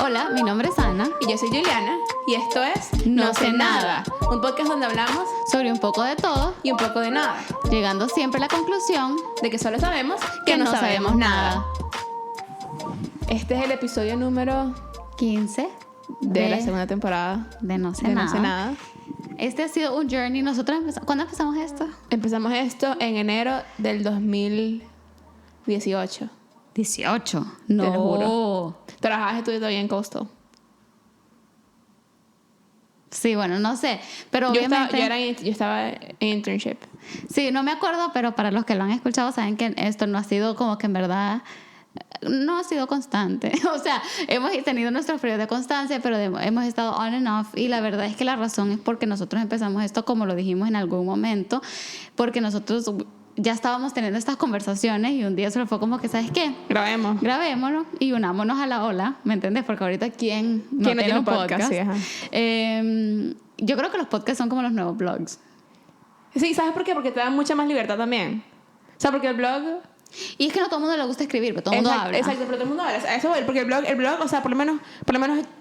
Hola, mi nombre es Ana. Y yo soy Juliana. Y esto es No sé nada. Un podcast donde hablamos Sobre un poco de todo, y un poco de nada. llegando siempre a la conclusión De que solo sabemos que no sabemos nada. Este es el episodio número 15 de la segunda temporada de No sé de nada. No sé nada. Este ha sido un journey. ¿Cuándo empezamos esto? Empezamos esto en enero del 2018. 18. Te No. lo juro. Trabajabas estudiando todavía en Coastal. Sí, bueno, no sé. Pero Yo obviamente. estaba en internship. Sí, no me acuerdo, pero para los que lo han escuchado saben que esto no ha sido como que en verdad. No ha sido constante. O sea, hemos tenido nuestros periodos de constancia, pero hemos estado on and off. Y la verdad es que la razón es porque nosotros empezamos esto, como lo dijimos en algún momento, porque nosotros ya estábamos teniendo estas conversaciones y un día solo fue como que, ¿sabes qué? Grabémoslo y unámonos a la ola, ¿me entiendes? Porque ahorita ¿quién no tiene un podcast? Sí, ajá. Yo creo que los podcasts son como los nuevos blogs. Sí, ¿sabes por qué? Porque te dan mucha más libertad también. O sea, porque el blog... Y es que no todo el mundo le gusta escribir, pero todo el mundo habla. Exacto, pero todo el mundo habla. A eso voy, porque el blog, o sea, por lo menos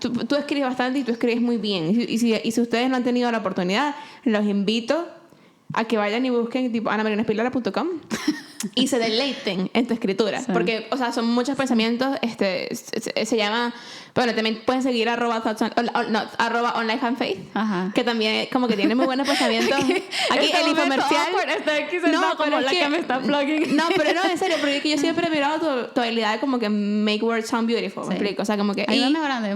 tú escribes bastante y tú escribes muy bien. Y si ustedes no han tenido la oportunidad, los invito a que vayan y busquen tipo anamarianaspilara.com y se deleiten en tu escritura. Sí. Porque, o sea, son muchos pensamientos. Se llama... Bueno, también pueden seguir @onlineandfaith, que también como que tiene muy buenos pensamientos. Aquí el infomercial. No, como la que me está plugging. No, pero no, en serio, porque es que yo siempre he mirado tu habilidad de como que make words sound beautiful. ¿Me explico? O sea, como que... Ahí va mejorando.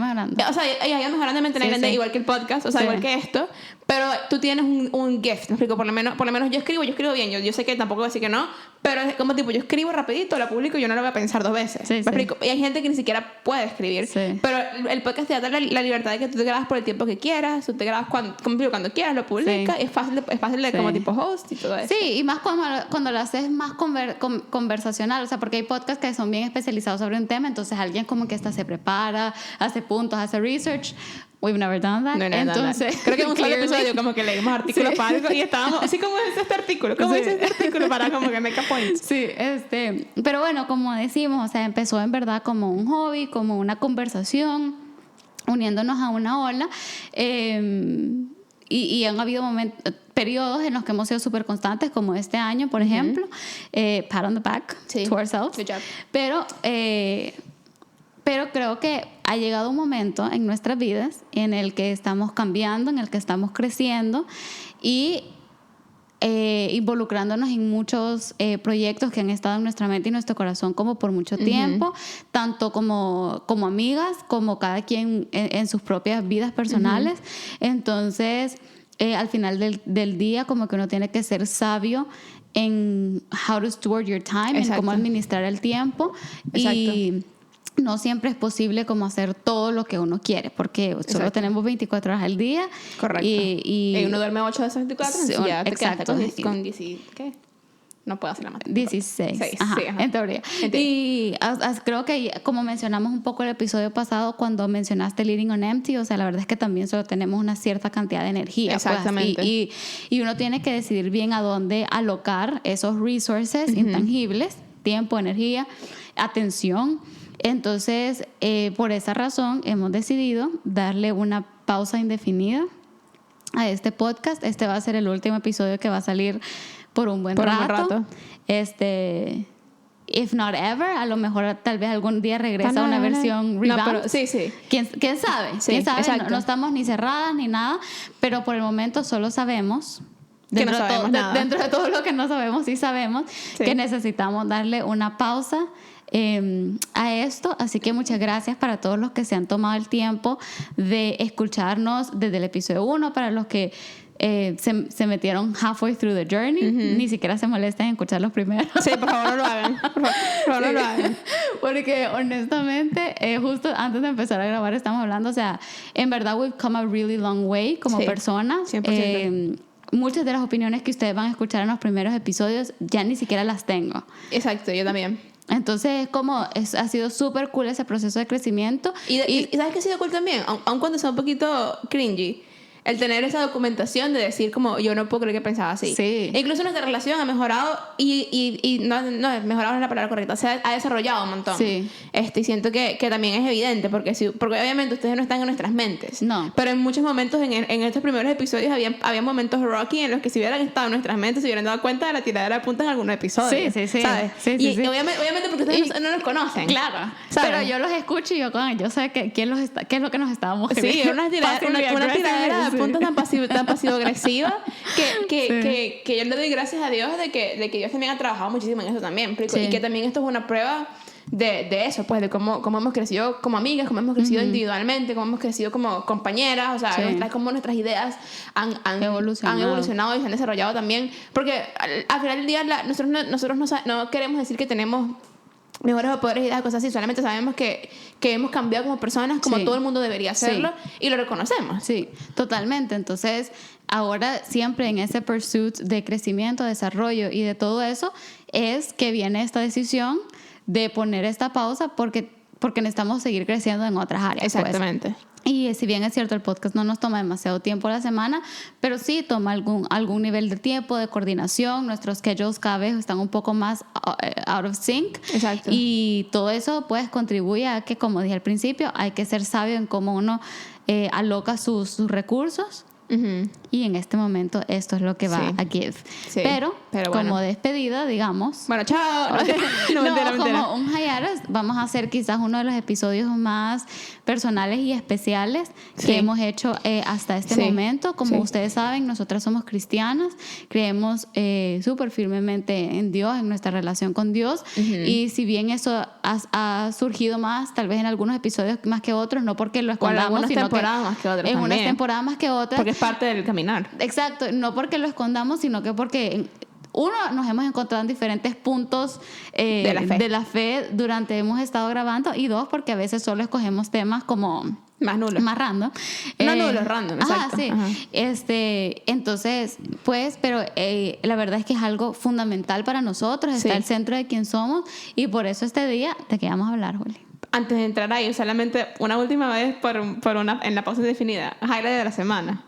O sea, ahí va mejorando, igual que el podcast, o sea, igual que esto. Pero tú tienes un gift, ¿me explico? Por lo menos yo escribo bien. Yo sé que tampoco voy a decir que no, pero es como tipo, yo escribo rapidito, lo publico y yo no lo voy a pensar 2 veces. ¿Me explico? Y hay gente que ni siquiera puede escribir. Sí. Pero el podcast te da la libertad de que tú te grabas por el tiempo que quieras, tú te grabas cuando quieras, lo publicas, es fácil de como tipo host y todo eso. Sí, y más cuando lo haces más conversacional, o sea, porque hay podcasts que son bien especializados sobre un tema, entonces alguien como que se prepara, hace puntos, hace research. We've never done that. Entonces, creo que en un solo episodio como que leímos artículos para algo y estábamos así como dice este artículo, para como que make a point. Sí, pero bueno, como decimos, o sea, empezó en verdad como un hobby, como una conversación, uniéndonos a una ola, y han habido periodos en los que hemos sido súper constantes, como este año, por ejemplo, pat on the back to ourselves. Good job. Pero creo que ha llegado un momento en nuestras vidas en el que estamos cambiando, en el que estamos creciendo y involucrándonos en muchos proyectos que han estado en nuestra mente y nuestro corazón como por mucho tiempo, tanto como amigas, como cada quien en sus propias vidas personales. Entonces, al final del día, como que uno tiene que ser sabio en how to steward your time, en cómo administrar el tiempo. Exacto. Y no siempre es posible como hacer todo lo que uno quiere, porque solo tenemos 24 horas al día. Correcto. Y uno duerme 8 de esas 24, sí, ya te exacto. quedaste con 10, ¿qué? No puedo hacer la matemática. 16. Ajá, sí, en teoría. Y creo que como mencionamos un poco el episodio pasado cuando mencionaste Living on Empty, o sea, la verdad es que también solo tenemos una cierta cantidad de energía. Exactamente. Pues, y uno tiene que decidir bien a dónde alocar esos resources intangibles, tiempo, energía, atención. Entonces, por esa razón hemos decidido darle una pausa indefinida a este podcast. Este va a ser el último episodio que va a salir por un buen rato. If not ever, a lo mejor tal vez algún día regresa una versión revamp. No, pero sí. ¿Quién sabe? Sí, ¿Quién sabe? exacto. No estamos ni cerradas ni nada, pero por el momento solo sabemos que no sabemos nada. Dentro de todo lo que no sabemos, sí sabemos que necesitamos darle una pausa a esto. Así que muchas gracias para todos los que se han tomado el tiempo de escucharnos desde el episodio 1, para los que se metieron halfway through the journey, ni siquiera se molesten en escuchar los primeros. Sí, por favor no lo hagan. No lo hagan. Porque honestamente, justo antes de empezar a grabar estamos hablando, o sea, en verdad we've come a really long way como personas. 100%. Muchas de las opiniones que ustedes van a escuchar en los primeros episodios ya ni siquiera las tengo. Exacto, yo también. Entonces, ha sido súper cool ese proceso de crecimiento. Y ¿sabes qué ha sido cool también? Aun cuando sea un poquito cringy, el tener esa documentación de decir como yo no puedo creer que pensaba así. Sí. E incluso nuestra relación ha mejorado y no, mejorado no es la palabra correcta, se ha desarrollado un montón. Sí. Y siento que también es evidente porque obviamente ustedes no están en nuestras mentes. No. Pero en muchos momentos en estos primeros episodios había momentos rocky en los que si hubieran estado en nuestras mentes se hubieran dado cuenta de la tiradera de punta en algunos episodios. Sí. ¿Sabes? Sí. Obviamente porque ustedes no los conocen. Claro. ¿Sabes? Pero yo los escucho y yo sé que qué es lo que nos estábamos Sí, una tiradera de punta tan pasivo-agresiva que yo le doy gracias a Dios de que Dios también ha trabajado muchísimo en eso también. Sí. Y que también esto es una prueba de eso, pues de cómo hemos crecido como amigas, cómo hemos crecido individualmente, cómo hemos crecido como compañeras, o sea, cómo nuestras ideas han evolucionado y se han desarrollado también. Porque al final del día nosotros no queremos decir que tenemos mejores o peores ideas, cosas así, solamente sabemos que hemos cambiado como personas, como todo el mundo debería hacerlo, y lo reconocemos. Sí, totalmente. Entonces, ahora siempre en ese pursuit de crecimiento, desarrollo y de todo eso, es que viene esta decisión de poner esta pausa porque necesitamos seguir creciendo en otras áreas. Exactamente. Pues. Y si bien es cierto, el podcast no nos toma demasiado tiempo a la semana, pero sí toma algún nivel de tiempo, de coordinación. Nuestros schedules cada vez están un poco más out of sync. Exacto. Y todo eso pues contribuye a que, como dije al principio, hay que ser sabio en cómo uno aloca sus recursos. Uh-huh. Y en este momento esto es lo que va a Give. Sí, pero bueno. como despedida, digamos, bueno, chao. No, mentira. Como un hiatus, vamos a hacer quizás uno de los episodios más personales y especiales que hemos hecho hasta este momento. Como ustedes saben, nosotras somos cristianas, creemos súper firmemente en Dios, en nuestra relación con Dios. Y si bien eso ha surgido más, tal vez en algunos episodios más que otros, no porque lo escondamos, sino temporadas más que otras en también. unas temporadas más que otras. Porque es parte del caminar. Exacto, no porque lo escondamos, sino que porque uno, nos hemos encontrado en diferentes puntos de la fe durante hemos estado grabando, y dos, porque a veces solo escogemos temas como más nulos, más random, nulos, random, exacto. Sí. Ajá. Entonces, pues, pero la verdad es que es algo fundamental para nosotros, está el centro de quién somos, y por eso este día, ¿de qué vamos a hablar, Juli? Antes de entrar ahí, solamente una última vez en la pausa indefinida, highlight de la semana.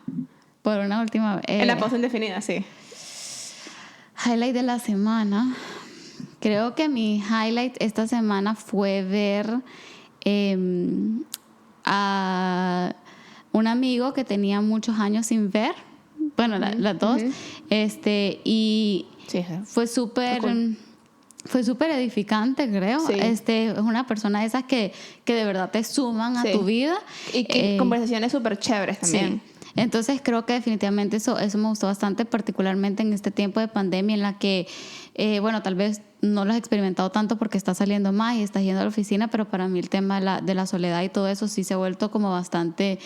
Por una última vez. En la pausa indefinida, sí. Highlight de la semana. Creo que mi highlight esta semana fue ver a un amigo que tenía muchos años sin ver. Bueno, las dos. Y fue súper... Fue súper edificante, creo. Sí. Es una persona de esas que de verdad te suman a tu vida. Y que conversaciones súper chéveres también. Sí. Entonces creo que definitivamente eso me gustó bastante, particularmente en este tiempo de pandemia en la que, bueno, tal vez no lo has experimentado tanto porque estás saliendo más y estás yendo a la oficina, pero para mí el tema de la soledad y todo eso sí se ha vuelto como bastante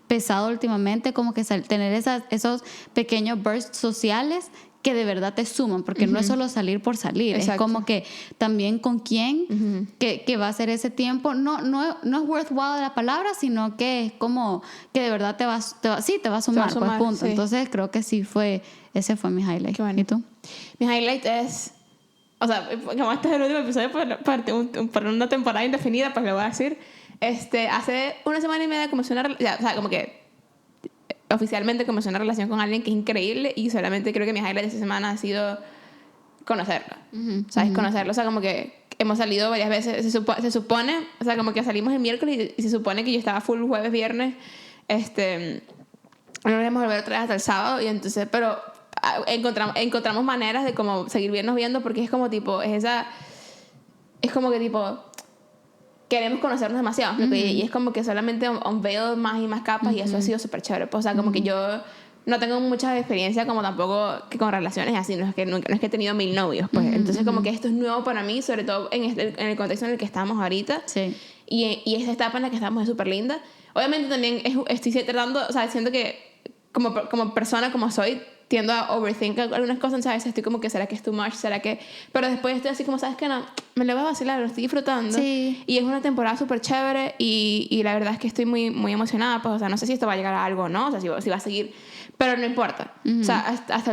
pesado últimamente, como que tener esos pequeños bursts sociales que de verdad te suman, porque no es solo salir por salir. Exacto. Es como que también con quién que va a ser ese tiempo. No es worthwhile la palabra, sino que es como que de verdad te va a sumar, pues punto. Sí. Entonces creo que ese fue mi highlight. Bueno. ¿Y tú? Mi highlight es, o sea, como este es el último episodio por una temporada indefinida, pues lo voy a decir. Hace una semana y media comencé como que oficialmente comencé una relación con alguien que es increíble, y solamente creo que mi highlight de esta semana ha sido conocerlo. ¿Sabes? Conocerlo. O sea, como que hemos salido varias veces. Se supone, o sea, como que salimos el miércoles y se supone que yo estaba full jueves, viernes. No íbamos a volver otra vez hasta el sábado, y entonces, pero encontramos maneras de como seguir viendo, porque es como tipo, es como que tipo queremos conocernos demasiado, y es como que solamente unveil más y más capas, y eso ha sido súper chévere. Pues, o sea, como que yo no tengo mucha experiencia como tampoco que con relaciones así, no es que he tenido 1000 novios, pues. Entonces como que esto es nuevo para mí, sobre todo en el contexto en el que estamos ahorita. Sí. Y esta etapa en la que estamos es súper linda. Obviamente también estoy tratando, o sea, siento que como persona como soy, tiendo a overthink algunas cosas, ¿sabes? Estoy como que, ¿será que es too much? ¿Será que...? Pero después estoy así como, ¿sabes qué? No, me lo voy a vacilar, lo estoy disfrutando. Sí. Y es una temporada súper chévere, y la verdad es que estoy muy, muy emocionada, pues, o sea, no sé si esto va a llegar a algo o no, o sea, si va a seguir, pero no importa. O sea,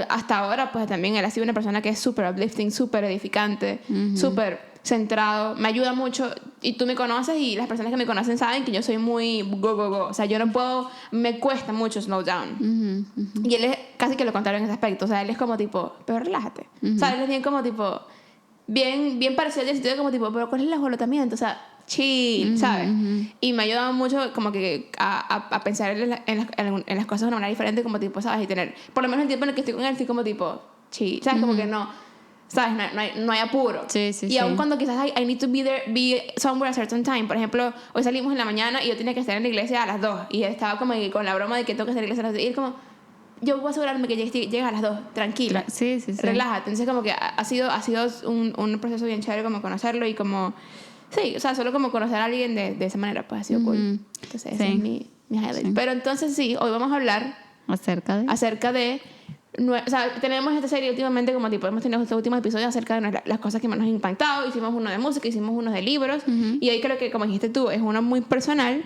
hasta ahora, pues, también él ha sido una persona que es súper uplifting, súper edificante, súper centrado, me ayuda mucho. y tú me conoces y las personas que me conocen saben que yo soy muy go, go, go. O sea, yo no puedo, me cuesta mucho slow down. Y él es casi que lo contrario en ese aspecto. O sea, él es como tipo, pero relájate. O sea, él es bien como tipo, bien parecido en el sentido de como tipo, pero ¿cuál es el ajolotamiento? O sea, chill, ¿sabes? Y me ha ayudado mucho como que a pensar en las cosas de una manera diferente, como tipo, ¿sabes? Y tener, por lo menos el tiempo en el que estoy con él, estoy como tipo, chill, ¿sabes? Como que no, ¿sabes? No hay apuro. Sí, y aun cuando quizás I need to be somewhere a certain time. Por ejemplo, hoy salimos en la mañana y yo tenía que estar en la iglesia a las 2 y él estaba como con la broma de que tengo que estar en la iglesia a las 2 y él como, yo voy a asegurarme que llegues a las 2, tranquila. Sí. Relájate. Entonces como que ha sido un proceso bien chévere como conocerlo y como, sí, o sea, solo como conocer a alguien de esa manera pues ha sido cool. Entonces ese es mi highlight. Sí. Pero entonces sí, hoy vamos a hablar acerca de o sea, tenemos esta serie últimamente como tipo hemos tenido estos últimos episodios acerca de las cosas que más nos han impactado. Hicimos uno de música, hicimos uno de libros y hoy creo que como dijiste tú es uno muy personal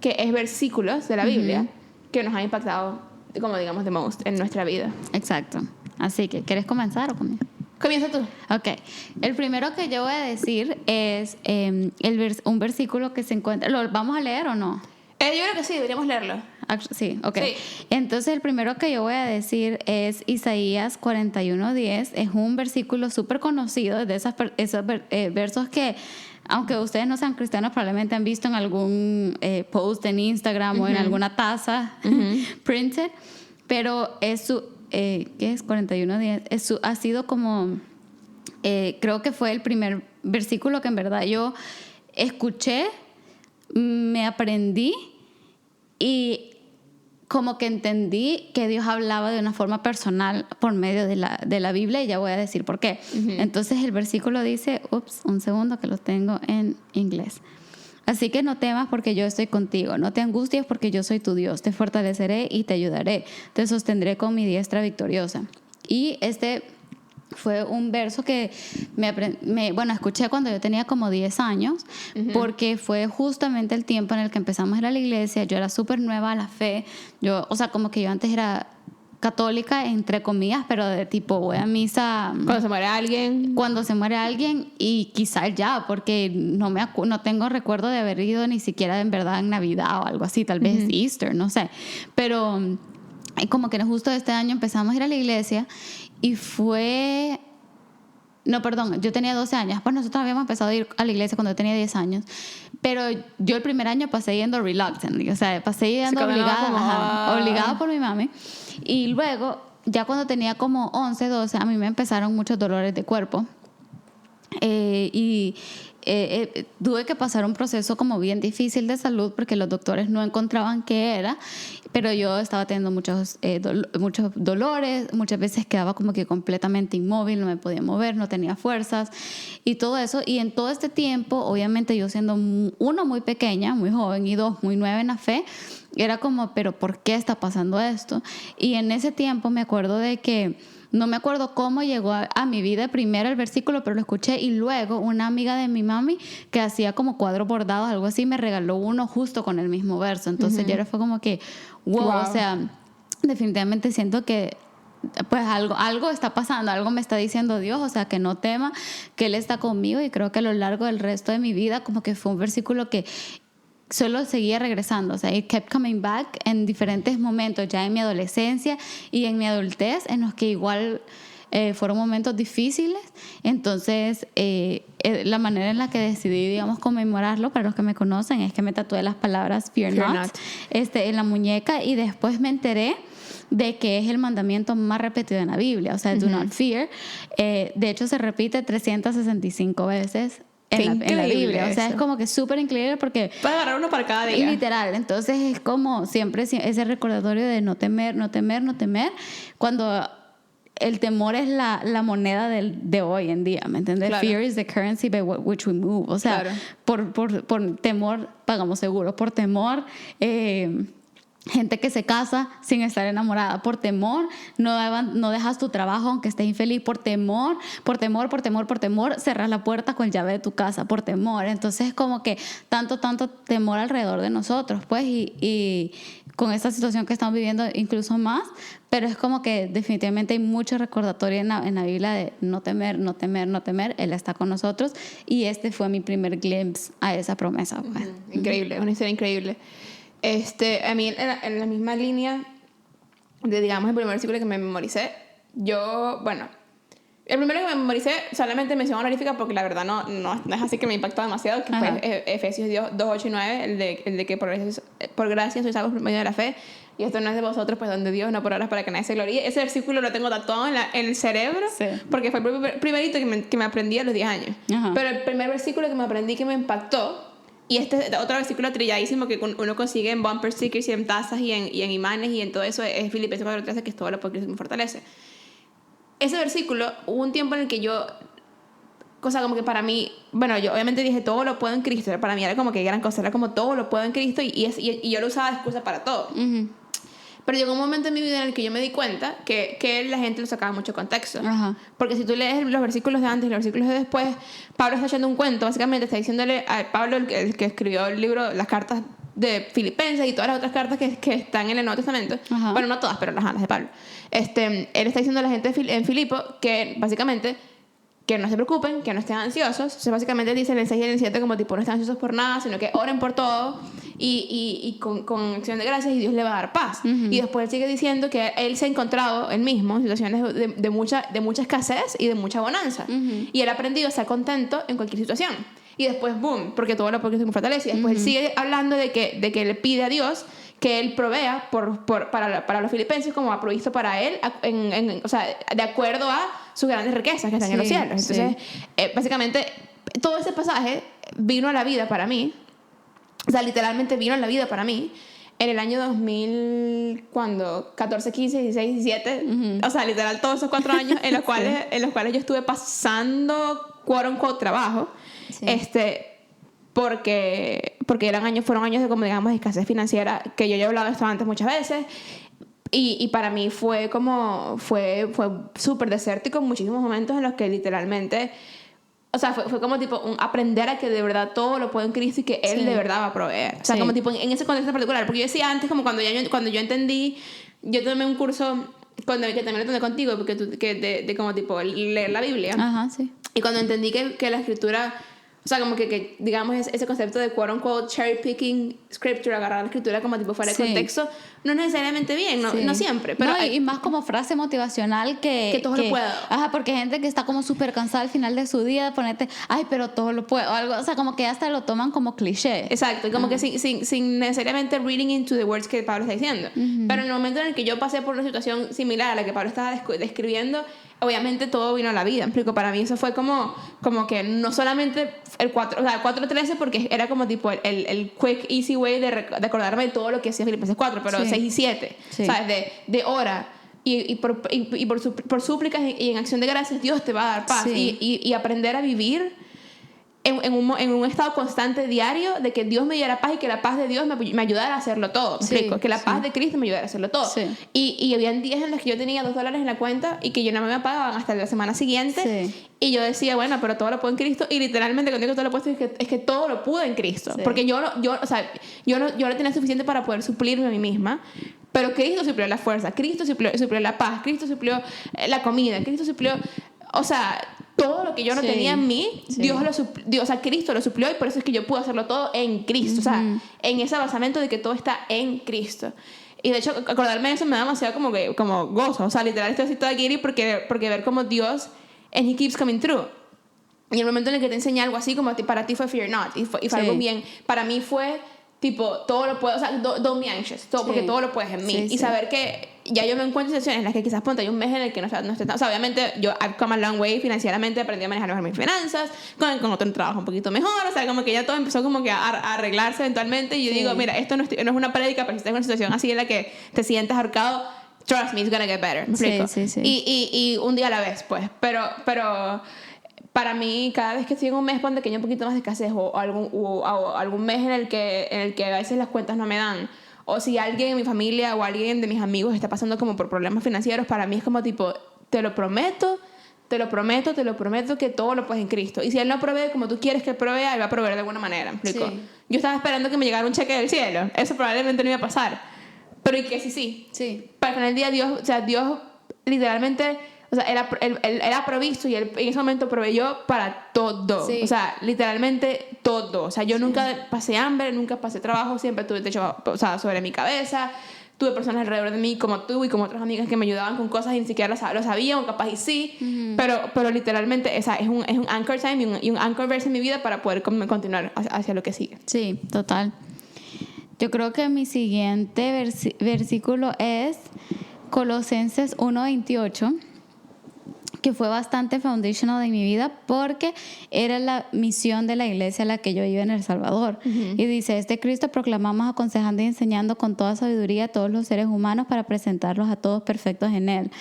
que es versículos de la Biblia que nos han impactado como digamos the most en nuestra vida. Exacto. Así que ¿quieres comenzar o comienzo? Comienza tú. Ok. El primero que yo voy a decir es un versículo que se encuentra. ¿Lo vamos a leer o no? Yo creo que sí, deberíamos leerlo. Sí, ok. Sí. Entonces, el primero que yo voy a decir es Isaías 41:10. Es un versículo súper conocido, de esos versos que, aunque ustedes no sean cristianos, probablemente han visto en algún post en Instagram o en alguna taza printed. Pero es su... ¿qué es 41:10? Ha sido como... creo que fue el primer versículo que en verdad yo escuché, me aprendí y como que entendí que Dios hablaba de una forma personal por medio de la Biblia y ya voy a decir por qué. Entonces el versículo dice, un segundo que lo tengo en inglés. Así que no temas porque yo estoy contigo, no te angusties porque yo soy tu Dios, te fortaleceré y te ayudaré, te sostendré con mi diestra victoriosa. Y este fue un verso que escuché cuando yo tenía como 10 años, porque fue justamente el tiempo en el que empezamos a ir a la iglesia. Yo era súper nueva a la fe. O sea, como que yo antes era católica, entre comillas, pero de tipo voy a misa cuando se muere alguien y quizá ya, porque no tengo recuerdo de haber ido ni siquiera en verdad en Navidad o algo así, tal vez Easter, no sé, pero como que justo este año empezamos a ir a la iglesia y yo tenía 12 años. Pues nosotros habíamos empezado a ir a la iglesia cuando yo tenía 10 años. Pero yo el primer año pasé yendo reluctantly. O sea, pasé yendo obligada por mi mami. Y luego, ya cuando tenía como 11, 12, a mí me empezaron muchos dolores de cuerpo. Tuve que pasar un proceso como bien difícil de salud porque los doctores no encontraban qué era, pero yo estaba teniendo muchos dolores, muchas veces quedaba como que completamente inmóvil, no me podía mover, no tenía fuerzas y todo eso. Y en todo este tiempo, obviamente yo siendo uno muy pequeña, muy joven, y dos muy nueva en la fe, era como, pero ¿por qué está pasando esto? Y en ese tiempo me acuerdo de que no me acuerdo cómo llegó a mi vida primero el versículo, pero lo escuché y luego una amiga de mi mami que hacía como cuadros bordados, algo así, me regaló uno justo con el mismo verso. Entonces ya fue como que, wow, o sea, definitivamente siento que pues algo está pasando, algo me está diciendo Dios, o sea, que no tema, que Él está conmigo. Y creo que a lo largo del resto de mi vida como que fue un versículo que solo seguía regresando, o sea, it kept coming back en diferentes momentos, ya en mi adolescencia y en mi adultez, en los que igual fueron momentos difíciles. Entonces, la manera en la que decidí, digamos, conmemorarlo, para los que me conocen, es que me tatué las palabras Fear not. En la muñeca, y después me enteré de que es el mandamiento más repetido en la Biblia, o sea, do not fear. De hecho, se repite 365 veces en la Biblia. O sea, es como que súper increíble porque... Puedes agarrar uno para cada día. Literal. Entonces es como siempre ese recordatorio de no temer, no temer, no temer, cuando el temor es la moneda de hoy en día, ¿me entiendes? Claro. Fear is the currency by which we move. O sea, claro, por temor pagamos seguro, por temor Gente que se casa sin estar enamorada, por temor, no dejas tu trabajo aunque estés infeliz, por temor, cerras la puerta con llave de tu casa, por temor. Entonces es como que tanto temor alrededor de nosotros, pues, y con esta situación que estamos viviendo incluso más, pero es como que definitivamente hay mucho recordatorio en la Biblia de no temer, Él está con nosotros, y este fue mi primer glimpse a esa promesa, pues. Increíble, una historia increíble. A mí en la misma línea de, digamos, el primer versículo que me memoricé, el primero que me memoricé solamente mención honorífica porque la verdad no es así que me impactó demasiado, que fue Efesios 2, 8 y 9, el de que por gracia sois salvos por medio de la fe, y esto no es de vosotros, pues donde Dios, no por obras para que nadie se gloríe. Ese versículo lo tengo tatuado en el cerebro, sí, porque fue el primerito que me aprendí a los 10 años. Pero el primer versículo que me aprendí que me impactó, y este es otro versículo trilladísimo que uno consigue en bumper stickers y en tazas y en imanes y en todo eso, es Filipenses 4:13, que es todo lo por Cristo me fortalece. Ese versículo, hubo un tiempo en el que yo, cosa como que para mí, yo obviamente dije todo lo puedo en Cristo, para mí era como que gran cosa, era como todo lo puedo en Cristo, y yo lo usaba de excusa para todo. Pero llegó un momento en mi vida en el que yo me di cuenta que la gente lo sacaba mucho contexto. Porque si tú lees los versículos de antes y los versículos de después, Pablo está echando un cuento, básicamente está diciéndole a Pablo, el que escribió el libro, las cartas de Filipenses y todas las otras cartas que están en el Nuevo Testamento. Bueno, no todas, pero las de Pablo. Él está diciendo a la gente en Filipo que básicamente que no se preocupen, que no estén ansiosos. O sea, básicamente dice en el 6 y en el 7 como tipo no estén ansiosos por nada, sino que oren por todo y con acción de gracias, y Dios le va a dar paz. Y después él sigue diciendo que él se ha encontrado él mismo en situaciones de mucha escasez y de mucha bonanza, y él ha aprendido a estar contento en cualquier situación. Y después, boom, porque todo lo porque me fortalece. Y después él sigue hablando de que le pide a Dios que él provea para los filipenses como ha provisto para él, o sea, de acuerdo a sus grandes riquezas que están en los cielos. Entonces, básicamente, todo ese pasaje vino a la vida para mí, o sea, literalmente vino a la vida para mí en el año 2000, cuando 14, 15, 16, 17, o sea, literal todos esos 4 años en los cuales yo estuve pasando quote unquote trabajo, porque fueron años de, como digamos, de escasez financiera, que yo ya he hablado de esto antes muchas veces, y para mí fue súper desértico en muchísimos momentos en los que literalmente, o sea, fue como tipo aprender a que de verdad todo lo puedo en Cristo y que Él de verdad va a proveer. O sea, como tipo en ese contexto particular. Porque yo decía antes, como cuando yo entendí, yo tomé un curso que también lo tomé contigo, porque de como tipo leer la Biblia. Y cuando entendí que la escritura, o sea, como que digamos ese concepto de quote unquote cherry picking scripture, agarrar la escritura como tipo fuera de contexto, no es necesariamente bien, no siempre, pero y más como frase motivacional que todo lo puedo. Porque hay gente que está como súper cansada al final de su día de ponerte, ay, pero todo lo puedo, o algo, o sea, como que hasta lo toman como cliché. Exacto, y como que sin necesariamente reading into the words que Pablo está diciendo. Pero en el momento en el que yo pasé por una situación similar a la que Pablo estaba describiendo, obviamente todo vino a la vida. Explico, para mí eso fue como que no solamente el 4:13, porque era como tipo el quick, easy way de acordarme de todo lo que hacía Filipenses 4, pero 6 y 7, ¿sabes? De hora y por súplicas y en acción de gracias, Dios te va a dar paz. Y aprender a vivir en un estado constante diario de que Dios me diera paz y que la paz de Dios me ayudara a hacerlo todo. Que la paz de Cristo me ayudara a hacerlo todo. Y habían días en los que yo tenía $2 en la cuenta y que yo no me pagaban hasta la semana siguiente. Y yo decía, bueno, pero todo lo puedo en Cristo. Y literalmente cuando digo todo lo puedo es que todo lo pude en Cristo. Porque yo no tenía suficiente para poder suplirme a mí misma. Pero Cristo suplió la fuerza, Cristo suplió la paz, Cristo suplió la comida, Cristo suplió, o sea, todo lo que yo no tenía en mí, Dios lo suplió, o sea, Cristo lo suplió, y por eso es que yo pude hacerlo todo en Cristo, o sea, en ese basamento de que todo está en Cristo. Y de hecho, acordarme de eso me da demasiado como gozo, o sea, literal estoy así toda giddy porque ver como Dios, and He keeps coming through. Y el momento en el que te enseña algo así, como para ti fue fear not, y fue algo bien, para mí fue tipo, todo lo puedo, o sea, don't be anxious, porque todo lo puedes en mí. Y saber que ya yo me encuentro en situaciones en las que quizás ponte hay un mes en el que no esté tan, o sea, obviamente yo I've come a long way financieramente, aprendí a manejar mejor mis finanzas, con otro trabajo un poquito mejor, o sea, como que ya todo empezó como que a arreglarse eventualmente, y yo digo, mira, esto no es una prédica, pero si estás en una situación así en la que te sientes ahorcado, trust me, it's gonna get better, ¿me explico? Y un día a la vez, pues, pero para mí, cada vez que estoy en un mes un poquito más de escasez o algún mes en el que a veces las cuentas no me dan, o si alguien en mi familia o alguien de mis amigos está pasando como por problemas financieros, para mí es como tipo, te lo prometo que todo lo puedes en Cristo. Y si Él no provee como tú quieres que Él provea, Él va a proveer de alguna manera. ¿Me explico? Sí. Yo estaba esperando que me llegara un cheque del cielo. Eso probablemente no iba a pasar. Pero y que sí. Para el final del día, Dios literalmente, o sea, él ha provisto y Él en ese momento proveyó para todo. Sí. O sea, literalmente todo. O sea, yo nunca pasé hambre, nunca pasé trabajo, siempre tuve techo, o sea, sobre mi cabeza. Tuve personas alrededor de mí como tú y como otras amigas que me ayudaban con cosas y ni siquiera lo sabían o capaz y sí. Pero literalmente es un anchor time y un anchor verse en mi vida para poder continuar hacia lo que sigue. Sí, total. Yo creo que mi siguiente versículo es Colosenses 1:28, que fue bastante foundational en mi vida porque era la misión de la iglesia a la que yo iba en El Salvador. Y dice, Cristo proclamamos, aconsejando y enseñando con toda sabiduría a todos los seres humanos para presentarlos a todos perfectos en Él.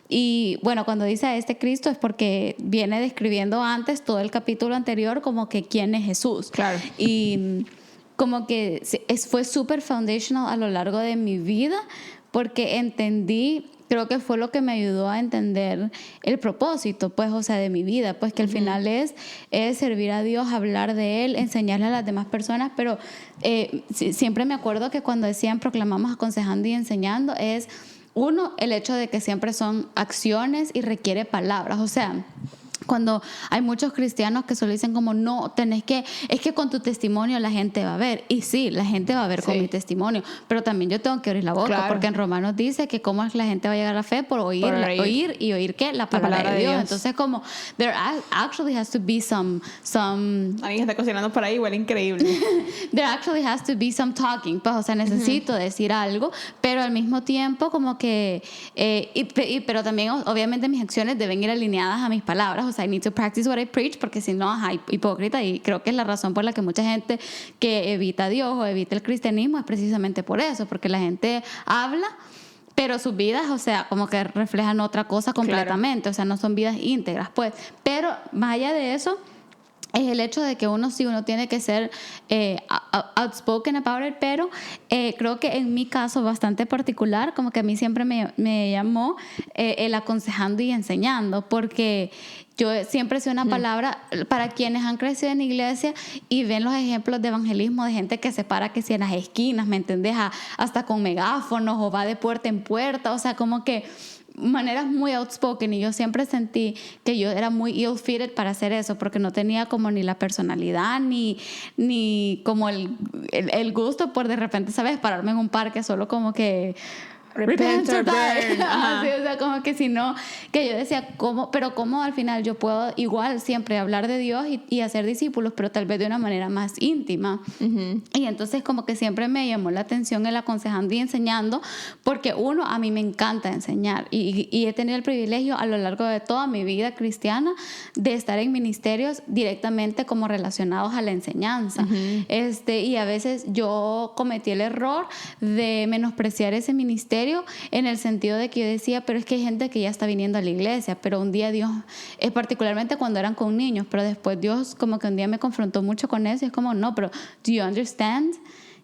Y bueno, cuando dice Cristo es porque viene describiendo antes todo el capítulo anterior como que quién es Jesús. Claro. Y como que fue súper foundational a lo largo de mi vida porque creo que fue lo que me ayudó a entender el propósito, pues, o sea, de mi vida, pues, que al final es servir a Dios, hablar de Él, enseñarle a las demás personas, pero siempre me acuerdo que cuando decían proclamamos, aconsejando y enseñando, es, uno, el hecho de que siempre son acciones y requiere palabras, o sea, cuando hay muchos cristianos que solo dicen como no, es que con tu testimonio la gente va a ver. Y sí, la gente va a ver con mi testimonio, pero también yo tengo que abrir la boca, claro, porque en Romanos dice que cómo es la gente va a llegar a la fe por oír y oír ¿qué? La palabra de Dios. Entonces como there actually has to be some alguien está cocinando por ahí, huele increíble. There actually has to be some talking, pues, o sea, necesito decir algo, pero al mismo tiempo como que pero también obviamente mis acciones deben ir alineadas a mis palabras. O sea, I need to practice what I preach, porque si no, hipócrita. Y creo que es la razón por la que mucha gente que evita a Dios o evita el cristianismo es precisamente por eso, porque la gente habla, pero sus vidas, o sea, como que reflejan otra cosa completamente. Claro. O sea, no son vidas íntegras, pues. Pero más allá de eso, es el hecho de que uno tiene que ser outspoken about it, pero creo que en mi caso bastante particular, como que a mí siempre me llamó el aconsejando y enseñando, porque yo siempre he sido una palabra para quienes han crecido en iglesia y ven los ejemplos de evangelismo de gente que se para que si en las esquinas, ¿me entendés? Hasta con megáfonos o va de puerta en puerta, o sea, como que maneras muy outspoken, y yo siempre sentí que yo era muy ill-fitted para hacer eso porque no tenía como ni la personalidad ni como el gusto por de repente, ¿sabes? Pararme en un parque solo como que repent or burn. Así, o sea, como que si no, que yo decía, pero cómo al final yo puedo igual siempre hablar de Dios y hacer discípulos, pero tal vez de una manera más íntima. Y entonces como que siempre me llamó la atención el aconsejando y enseñando, porque uno, a mí me encanta enseñar y he tenido el privilegio a lo largo de toda mi vida cristiana de estar en ministerios directamente como relacionados a la enseñanza. Y a veces yo cometí el error de menospreciar ese ministerio en el sentido de que yo decía, pero es que hay gente que ya está viniendo a la iglesia, pero un día Dios, particularmente cuando eran con niños, pero después Dios como que un día me confrontó mucho con eso y es como, no, pero do you understand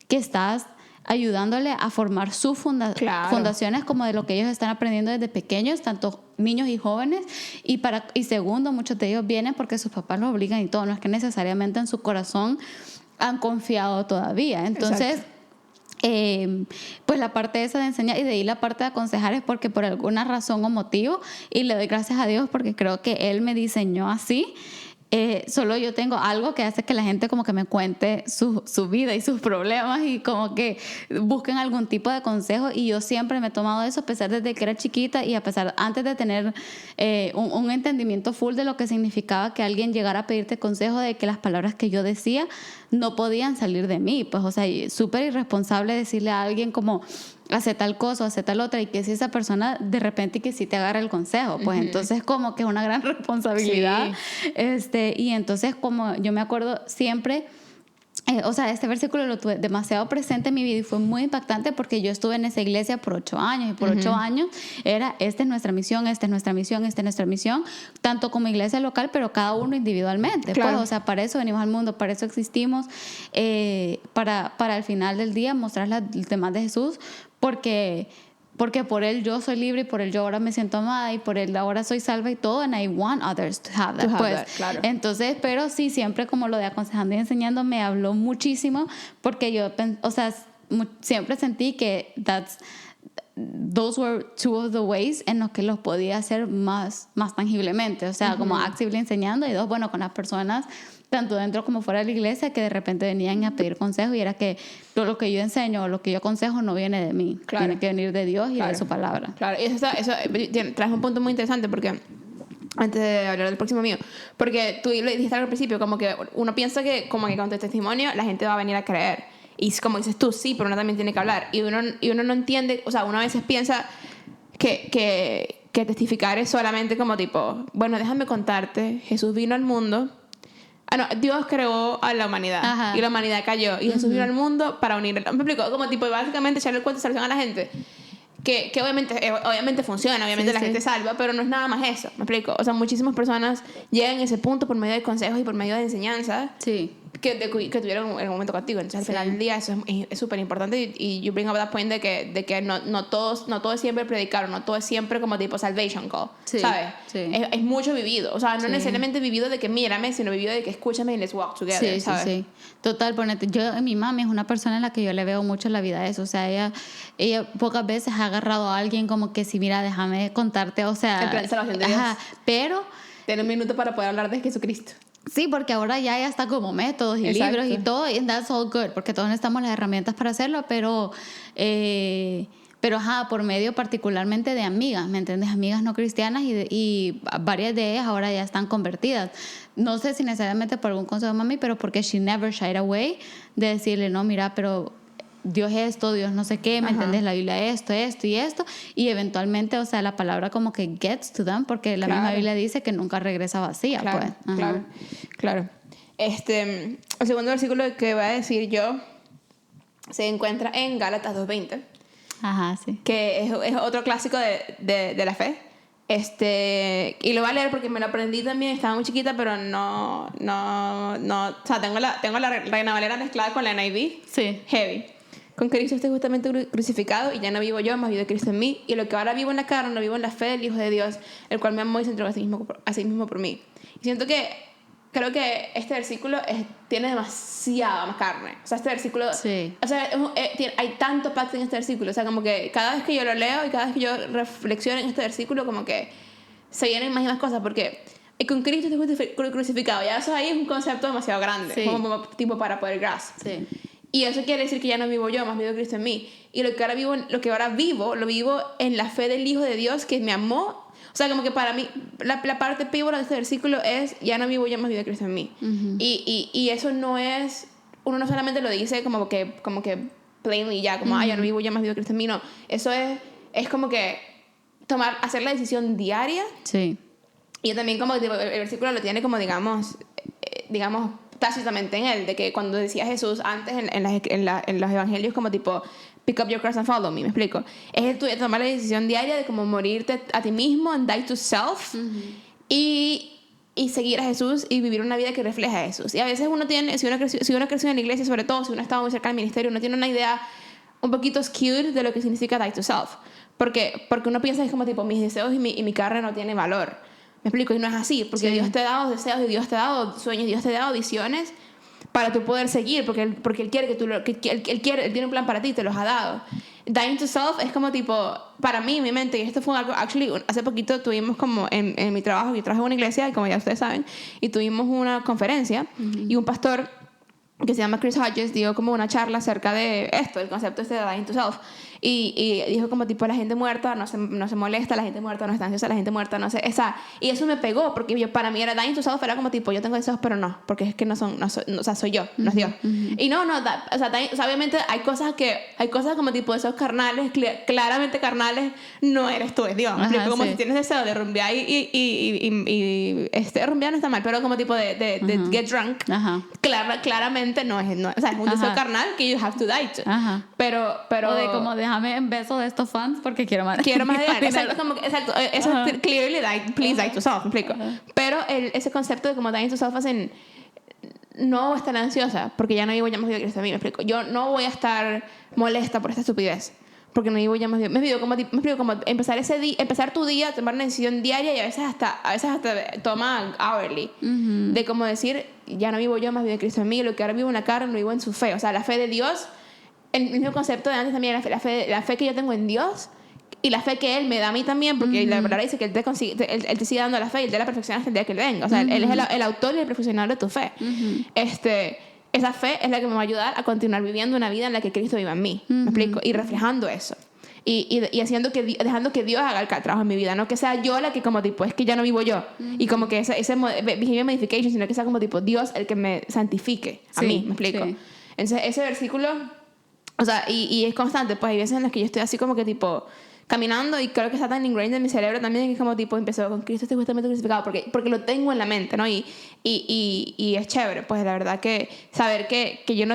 que estás ayudándole a formar sus fundaciones como de lo que ellos están aprendiendo desde pequeños, tanto niños y jóvenes, y segundo, muchos de ellos vienen porque sus papás los obligan y todo, no es que necesariamente en su corazón han confiado todavía. Entonces pues la parte esa de enseñar y de ahí la parte de aconsejar es porque por alguna razón o motivo, y le doy gracias a Dios porque creo que Él me diseñó así, solo yo tengo algo que hace que la gente como que me cuente su vida y sus problemas y como que busquen algún tipo de consejo, y yo siempre me he tomado eso a pesar desde que era chiquita y a pesar antes de tener un entendimiento full de lo que significaba que alguien llegara a pedirte consejo, de que las palabras que yo decía no podían salir de mí, pues o sea, súper irresponsable decirle a alguien como hace tal cosa o hace tal otra, y que si esa persona de repente que sí te agarra el consejo, pues entonces como que es una gran responsabilidad. Y entonces como yo me acuerdo siempre o sea, este versículo lo tuve demasiado presente en mi vida y fue muy impactante porque yo estuve en esa iglesia por 8 años y por 8 años era, esta es nuestra misión, esta es nuestra misión, esta es nuestra misión, tanto como iglesia local, pero cada uno individualmente. Claro. Pues, o sea, para eso venimos al mundo, para eso existimos, para al final del día mostrar los demás de Jesús, porque por Él yo soy libre y por Él yo ahora me siento amada y por Él ahora soy salva y todo, and I want others to have that. Claro. Entonces, pero sí, siempre como lo de aconsejando y enseñando me habló muchísimo porque yo, o sea, siempre sentí que those were two of the ways en los que los podía hacer más tangiblemente, o sea, como actively enseñando y dos, bueno, con las personas tanto dentro como fuera de la iglesia que de repente venían a pedir consejo y era que todo lo que yo enseño o lo que yo aconsejo no viene de mí, tiene que venir de Dios y de su palabra. Claro, y eso traes un punto muy interesante porque antes de hablar del próximo mío, porque tú lo dijiste al principio, como que uno piensa que como que con tu testimonio la gente va a venir a creer y como dices tú, sí, pero uno también tiene que hablar y uno no entiende, o sea, uno a veces piensa que testificar es solamente como tipo, bueno, déjame contarte, Jesús vino al mundo. Dios creó a la humanidad. Ajá. Y la humanidad cayó y Jesús vino al mundo para unir. ¿Me explico? Como tipo básicamente echarle el cuento de salvación a la gente que obviamente funciona, obviamente la gente salva, pero no es nada más eso. ¿Me explico? O sea, muchísimas personas llegan a ese punto por medio de consejos y por medio de enseñanza que tuvieron en un momento contigo. Entonces al final del día eso es súper importante y you bring up that point de que no todo es siempre predicar, no todo es siempre como tipo salvation call, ¿sabes? Es mucho vivido, o sea, no necesariamente vivido de que mírame, sino vivido de que escúchame y let's walk together, ¿sabes? Sí. Total, ponete, mi mami es una persona en la que yo le veo mucho en la vida eso, o sea, ella pocas veces ha agarrado a alguien como que si mira, déjame contarte, o sea, en plan salvación de Dios. Pero tiene un minuto para poder hablar de Jesucristo. Sí, porque ahora ya está como métodos y libros y todo, y that's all good, porque todos necesitamos las herramientas para hacerlo, pero por medio particularmente de amigas, ¿me entiendes? Amigas no cristianas y varias de ellas ahora ya están convertidas. No sé si necesariamente por algún consejo de mami, pero porque she never shied away de decirle, no, mira, pero Dios esto, Dios no sé qué, ¿me entiendes? La Biblia esto y esto, y eventualmente, o sea, la palabra como que gets to them, porque la misma Biblia dice que nunca regresa vacía, pues. Claro. El segundo versículo que voy a decir yo se encuentra en Gálatas 2:20. Ajá, sí. Que es otro clásico de la fe. Y lo voy a leer porque me lo aprendí también, estaba muy chiquita, pero no, o sea, tengo la Reina Valera mezclada con la NIV. Sí. Heavy. Con Cristo estoy justamente crucificado y ya no vivo yo, más vive Cristo en mí. Y lo que ahora vivo en la carne, lo vivo en la fe del Hijo de Dios, el cual me amó y se entregó a sí mismo por mí. Y siento que, creo que este versículo tiene demasiada más carne. O sea, este versículo... Sí. O sea, hay tanto pacto en este versículo. O sea, como que cada vez que yo lo leo y cada vez que yo reflexiono en este versículo, como que se vienen más y más cosas. Porque con Cristo estoy crucificado. Ya eso ahí es un concepto demasiado grande. Sí. Como tipo para poder grasp. Sí. Y eso quiere decir que ya no vivo yo, más vive Cristo en mí. Y lo que ahora vivo, lo vivo en la fe del Hijo de Dios que me amó. O sea, como que para mí, la parte pívola de este versículo es, ya no vivo yo, más vive Cristo en mí. Y eso no es, uno no solamente lo dice como que plainly ya, como, ya no vivo yo, más vive Cristo en mí. No, eso es como que hacer la decisión diaria. Sí. Y también como el versículo lo tiene como, digamos, tácitamente en él, de que cuando decía Jesús antes en los evangelios como tipo pick up your cross and follow me, ¿me explico? Es el tuyo tomar la decisión diaria de como morirte a ti mismo and die to self y seguir a Jesús y vivir una vida que refleja a Jesús. Y a veces uno tiene, si uno creció en la iglesia, sobre todo si uno estaba muy cerca del ministerio, uno tiene una idea un poquito skewed de lo que significa die to self, porque uno piensa que es como tipo mis deseos y mi carne no tiene valor. ¿Me explico? Y no es así, porque Dios te ha dado deseos y Dios te ha dado sueños, Dios te ha dado visiones para tú poder seguir, porque Él quiere Él tiene un plan para ti, te los ha dado. Dying to self es como tipo, para mí, en mi mente, y esto fue algo, actually, hace poquito tuvimos como en mi trabajo, yo trabajo en una iglesia, como ya ustedes saben, y tuvimos una conferencia, y un pastor que se llama Chris Hodges dio como una charla acerca de esto, el concepto de dying to self. Y dijo como tipo, la gente muerta no se molesta, la gente muerta no está ansiosa, la gente muerta no se... Y eso me pegó, porque para mí era dying to self, era como tipo, yo tengo deseos, pero no, porque es que o sea, soy yo, no es Dios. Y no, o sea, obviamente hay cosas como tipo deseos carnales, claramente carnales, no eres tú, es Dios. Ajá, como si tienes deseo de rumbear rumbear no está mal, pero como tipo de get drunk, obviamente no, o sea, es un deseo carnal que you have to die to. Ajá. Pero O de como, déjame en beso de estos fans porque quiero más dinero. Exacto, como exacto, eso es clearly die, please die to self, me explico. Pero ese concepto de como dying to self hacen, no voy a estar ansiosa porque ya no vivo ya más vida que Cristo a mí, me explico. Yo no voy a estar molesta por esta estupidez porque no vivo ya más vida. Me explico como empezar tu día, tomar una decisión diaria y a veces hasta toma hourly, de como decir, ya no vivo yo más vida que Cristo en mí, lo que ahora vivo en la carne, lo vivo en su fe. O sea, la fe de Dios, el mismo concepto de antes también, la fe que yo tengo en Dios y la fe que Él me da a mí también, porque la palabra dice que Él te sigue dando la fe y Él te la perfecciona hasta el día que Él venga. O sea, Él es el autor y el perfeccionador de tu fe. Esa fe es la que me va a ayudar a continuar viviendo una vida en la que Cristo viva en mí. ¿Me explico? Y reflejando eso. Y dejando que Dios haga el trabajo en mi vida. No que sea yo la que como tipo, es que ya no vivo yo. Y como que ese behavior modification, sino que sea como tipo Dios el que me santifique a mí. ¿Me explico? Sí. Entonces, ese versículo, o sea, y es constante. Pues hay veces en las que yo estoy así como que tipo caminando y creo que está tan ingrained en mi cerebro también que es como tipo empezó con Cristo estoy justamente crucificado porque lo tengo en la mente, ¿no? Y es chévere, pues la verdad que saber que yo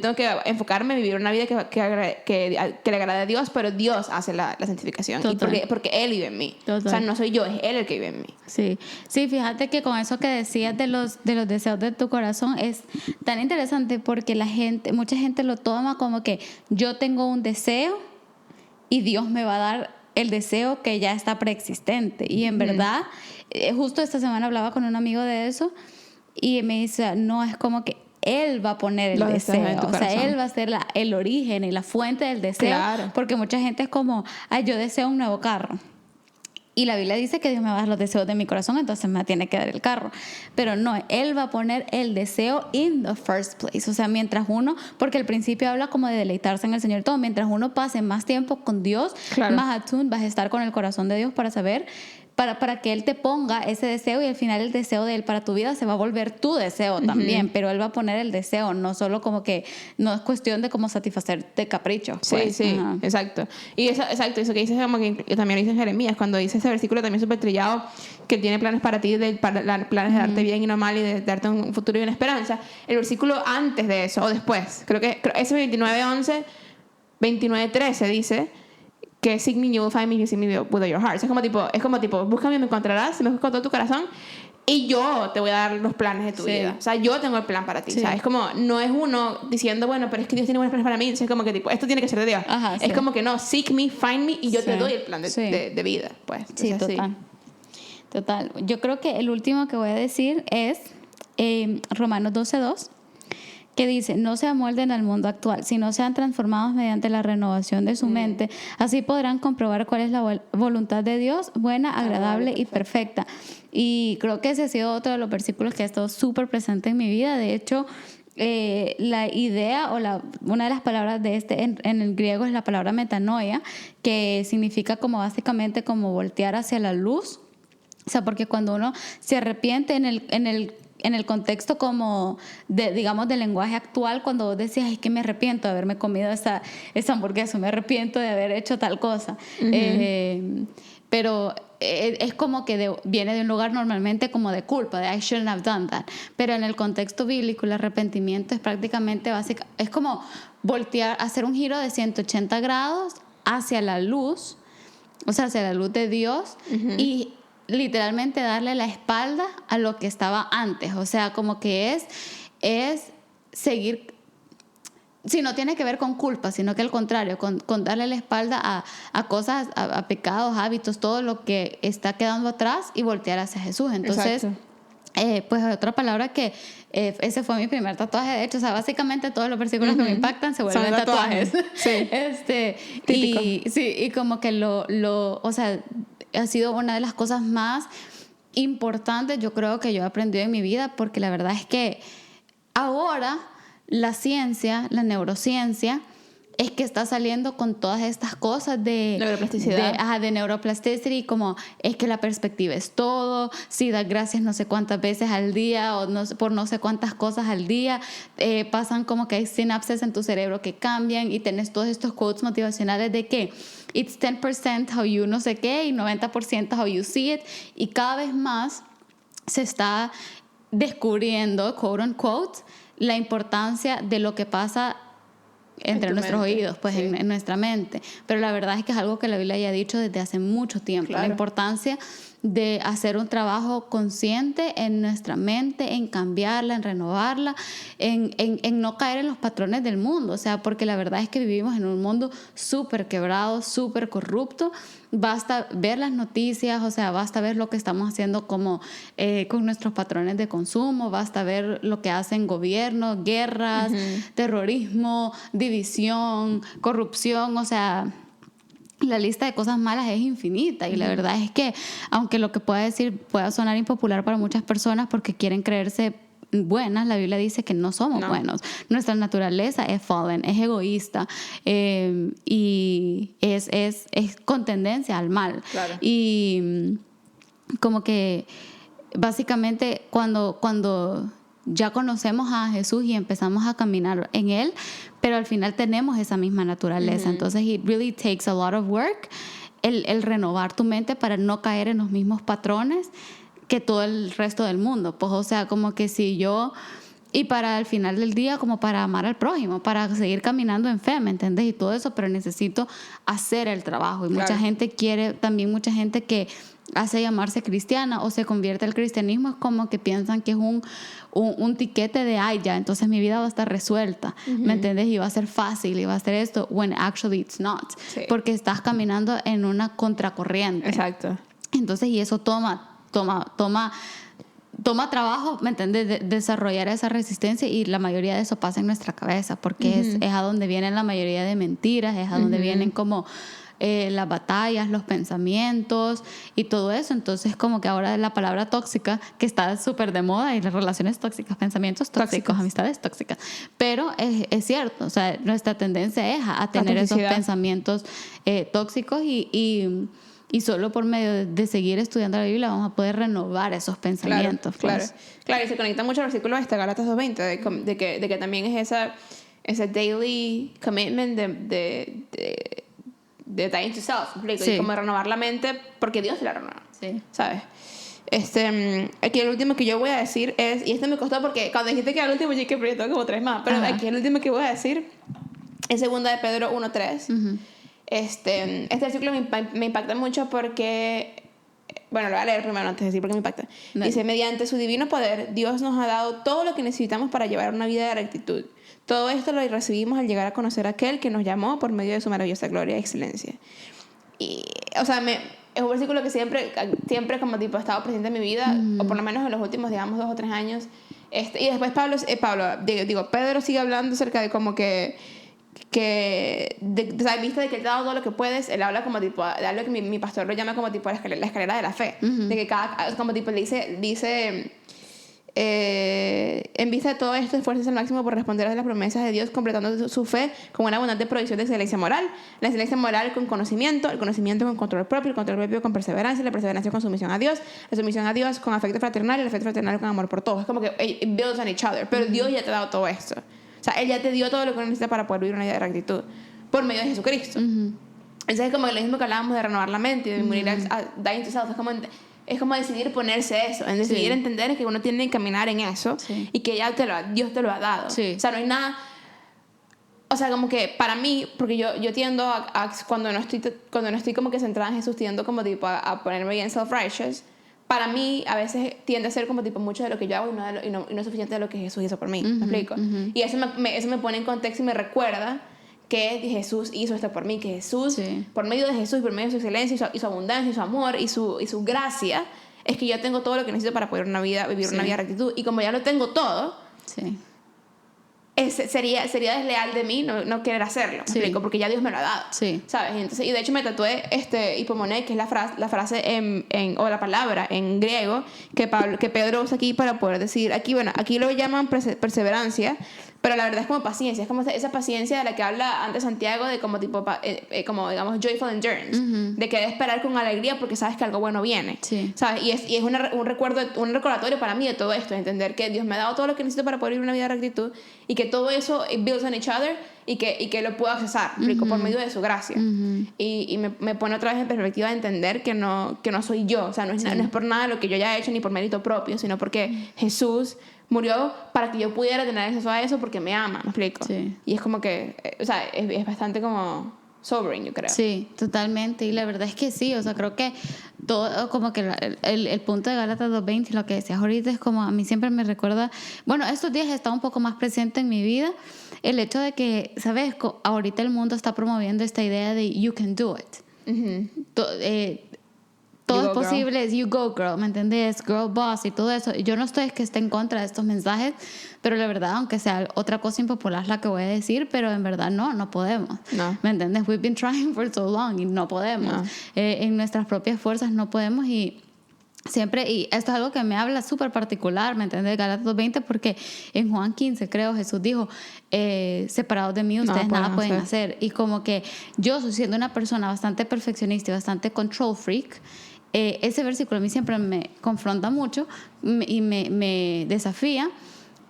tengo que enfocarme en vivir una vida que le agrade a Dios, pero Dios hace la santificación. Total. Y porque Él vive en mí. Total. O sea, no soy yo, es Él el que vive en mí. Sí, fíjate que con eso que decías de los deseos de tu corazón es tan interesante porque mucha gente lo toma como que yo tengo un deseo y Dios me va a dar el deseo que ya está preexistente. Y en verdad, justo esta semana hablaba con un amigo de eso y me dice, no, es como que Él va a poner el deseo. O sea, Él va a ser el origen y la fuente del deseo. Claro. Porque mucha gente es como, yo deseo un nuevo carro. Y la Biblia dice que Dios me va a dar los deseos de mi corazón, entonces me tiene que dar el carro. Pero no, Él va a poner el deseo in the first place. O sea, mientras uno, porque al principio habla como de deleitarse en el Señor todo, mientras uno pase más tiempo con Dios, claro, más attuned vas a estar con el corazón de Dios para saber, para que Él te ponga ese deseo y al final el deseo de Él para tu vida se va a volver tu deseo también, pero Él va a poner el deseo, no solo como que, no es cuestión de cómo saticerte caprichos. Pues. Sí, exacto. Y eso que dices, como que también lo dice en Jeremías, cuando dice ese versículo también súper trillado, que tiene planes para ti, planes de darte bien y no mal y de darte un futuro y una esperanza. El versículo antes de eso, o después, creo ese 29:11, 29:13 dice que seek me, you will find me, you seek me with your heart. Es como tipo, búscame y me encontrarás, me buscas con todo tu corazón y yo te voy a dar los planes de tu vida. O sea, yo tengo el plan para ti. O sea, es como, no es uno diciendo, bueno, pero es que Dios tiene buenos planes para mí. Entonces es como que tipo, esto tiene que ser de Dios. Ajá, es como que no, seek me, find me y yo te doy el plan de vida. Pues. Entonces, total. Yo creo que el último que voy a decir es Romanos 12:2. Que dice, no se amolden al mundo actual, sino sean transformados mediante la renovación de su mente. Así podrán comprobar cuál es la voluntad de Dios, buena, agradable y perfecta. Y creo que ese ha sido otro de los versículos que ha estado súper presente en mi vida. De hecho, la idea una de las palabras de en el griego es la palabra metanoia, que significa como básicamente como voltear hacia la luz. O sea, porque cuando uno se arrepiente en el contexto como digamos del lenguaje actual, cuando vos decías, es que me arrepiento de haberme comido esa hamburguesa, me arrepiento de haber hecho tal cosa. Pero es como que viene de un lugar normalmente como de culpa, de I shouldn't have done that. Pero en el contexto bíblico el arrepentimiento es prácticamente básico, es como voltear, hacer un giro de 180 grados hacia la luz, o sea, hacia la luz de Dios, y literalmente darle la espalda a lo que estaba antes. O sea, como que es seguir, si no tiene que ver con culpa, sino que al contrario, con darle la espalda a cosas, a pecados, hábitos, todo lo que está quedando atrás y voltear hacia Jesús. Entonces, pues otra palabra que ese fue mi primer tatuaje, de hecho. O sea, básicamente todos los versículos que me impactan se vuelven tatuajes. Sí. Típico. Y como que o sea, ha sido una de las cosas más importantes, yo creo, que yo he aprendido en mi vida, porque la verdad es que ahora la ciencia, la neurociencia, es que está saliendo con todas estas cosas de neuroplasticidad. De neuroplasticity, como es que la perspectiva es todo, si das gracias no sé cuántas veces al día o por no sé cuántas cosas al día, pasan como que hay sinapsis en tu cerebro que cambian y tenés todos estos quotes motivacionales de que it's 10% how you no sé qué y 90% how you see it, y cada vez más se está descubriendo, quote unquote, la importancia de lo que pasa entre nuestros oídos, pues sí. en nuestra mente. Pero la verdad es que es algo que la Biblia ya ha dicho desde hace mucho tiempo. Claro. La importancia de hacer un trabajo consciente en nuestra mente, en cambiarla, en renovarla, en no caer en los patrones del mundo. O sea, porque la verdad es que vivimos en un mundo súper quebrado, súper corrupto. Basta ver las noticias, o sea, basta ver lo que estamos haciendo como con nuestros patrones de consumo, basta ver lo que hacen gobiernos, guerras, terrorismo, división, corrupción, o sea, la lista de cosas malas es infinita y la verdad es que, aunque lo que pueda decir pueda sonar impopular para muchas personas porque quieren creerse buenas, la Biblia dice que no somos buenos. Nuestra naturaleza es fallen, es egoísta y es con tendencia al mal. Claro. Y como que básicamente cuando ya conocemos a Jesús y empezamos a caminar en Él, pero al final tenemos esa misma naturaleza. Entonces, it really takes a lot of work el renovar tu mente para no caer en los mismos patrones que todo el resto del mundo. Pues, o sea, como que si yo... Y para al final del día, como para amar al prójimo, para seguir caminando en fe, ¿me entiendes? Y todo eso, pero necesito hacer el trabajo. Y mucha gente quiere, también mucha gente que hace llamarse cristiana o se convierte al cristianismo, es como que piensan que es un tiquete de ay ya, entonces mi vida va a estar resuelta, ¿me entiendes? Y va a ser fácil y va a ser esto, when actually it's not, porque estás caminando en una contracorriente. Exacto. Entonces, y eso toma trabajo, ¿me entiendes? De desarrollar esa resistencia, y la mayoría de eso pasa en nuestra cabeza, porque es a donde vienen la mayoría de mentiras, es a donde vienen como las batallas, los pensamientos y todo eso. Entonces, como que ahora la palabra tóxica, que está súper de moda, y las relaciones tóxicas, pensamientos tóxicos, amistades tóxicas. Pero es cierto, o sea, nuestra tendencia es a tener esos pensamientos tóxicos y solo por medio de seguir estudiando la Biblia vamos a poder renovar esos pensamientos. Claro. Y se conecta mucho al versículo de Gálatas 2:20, de que también es ese daily commitment de dying to self, y como renovar la mente, porque Dios la renueva, ¿sabes? Aquí el último que yo voy a decir es, y me costó porque cuando dijiste que era el último, yo dije, pero yo tengo como 3 más, pero aquí el último que voy a decir es 2 de Pedro 1:3. Este versículo me impacta mucho porque, bueno, lo voy a leer primero antes de decir por qué me impacta. Dice, mediante su divino poder, Dios nos ha dado todo lo que necesitamos para llevar una vida de rectitud. Todo esto lo recibimos al llegar a conocer a aquel que nos llamó por medio de su maravillosa gloria y excelencia. Y, o sea, es un versículo que siempre como tipo ha estado presente en mi vida, o por lo menos en los últimos, digamos, 2 o 3 años. Y después Pedro sigue hablando acerca de como que o sea, en vista de que él te ha dado todo lo que puedes, él habla como tipo de algo que mi pastor lo llama como tipo la escalera de la fe, de que como tipo le dice en vista de todo esto, esfuércese al máximo por responder a las promesas de Dios, completando su fe con una abundante provisión de excelencia moral, la excelencia moral con conocimiento, el conocimiento con control propio, el control propio con perseverancia, la perseverancia con sumisión a Dios, la sumisión a Dios con afecto fraternal, el afecto fraternal con amor por todos. Es como que it builds on each other, pero Dios ya te ha dado todo esto. O sea, Él ya te dio todo lo que necesitas para poder vivir una vida de rectitud por medio de Jesucristo. Entonces es como lo mismo que hablábamos de renovar la mente y de morir a dying to self. Es como decidir ponerse eso, en decidir entender que uno tiene que caminar en eso y que ya Dios te lo ha dado. O sea, no hay nada... O sea, como que para mí, porque yo tiendo a cuando no estoy como que centrada en Jesús, tiendo como tipo a ponerme bien self-righteous. Para mí, a veces tiende a ser como tipo mucho de lo que yo hago y no es suficiente de lo que Jesús hizo por mí. ¿Me explico? Y eso me pone en contexto y me recuerda que Jesús hizo esto por mí, que Jesús, por medio de Jesús, por medio de su excelencia y su abundancia y su amor y su gracia, es que yo tengo todo lo que necesito para poder vivir una vida de rectitud. Y como ya lo tengo todo, sería desleal de mí no querer hacerlo, ¿me explico? Porque ya Dios me lo ha dado, ¿sabes? Y de hecho me tatué hipomoné, que es la frase o la palabra en griego que Pedro usa aquí para poder decir, aquí lo llaman perseverancia, Pero la verdad es como paciencia, es como esa paciencia de la que habla antes Santiago, de como tipo, como digamos, joyful endurance, de que debes esperar con alegría porque sabes que algo bueno viene, Sí. ¿sabes? Y es un recordatorio para mí de todo esto, de entender que Dios me ha dado todo lo que necesito para poder vivir una vida de rectitud y que todo eso it builds on each other y que lo puedo accesar, por medio de su gracia. Y me pone otra vez en perspectiva de entender que no soy yo, o sea, no es por nada lo que yo haya hecho ni por mérito propio, sino porque Jesús murió para que yo pudiera tener acceso a eso porque me ama, ¿me explico? Sí. Y es como que, o sea, es bastante como sobering, yo creo. Sí, totalmente. Y la verdad es que sí, o sea, creo que todo, como que el punto de Gálatas 2:20 y lo que decías ahorita es como, a mí siempre me recuerda, bueno, estos días está un poco más presente en mi vida el hecho de que, ¿sabes? Ahorita el mundo está promoviendo esta idea de you can do it. Todo es posible, es you go girl, ¿me entendés? Girl boss y todo eso. Y yo no estoy que esté en contra de estos mensajes, pero la verdad, aunque sea otra cosa impopular la que voy a decir, pero en verdad no podemos. No. ¿Me entendés? We've been trying for so long y no podemos. No. En nuestras propias fuerzas no podemos y siempre, y esto es algo que me habla súper particular, ¿me entiendes? Gálatas 2:20, porque en Juan 15, creo, Jesús dijo, separados de mí ustedes nada pueden hacer. Y como que yo, siendo una persona bastante perfeccionista y bastante control freak, ese versículo a mí siempre me confronta mucho y me desafía,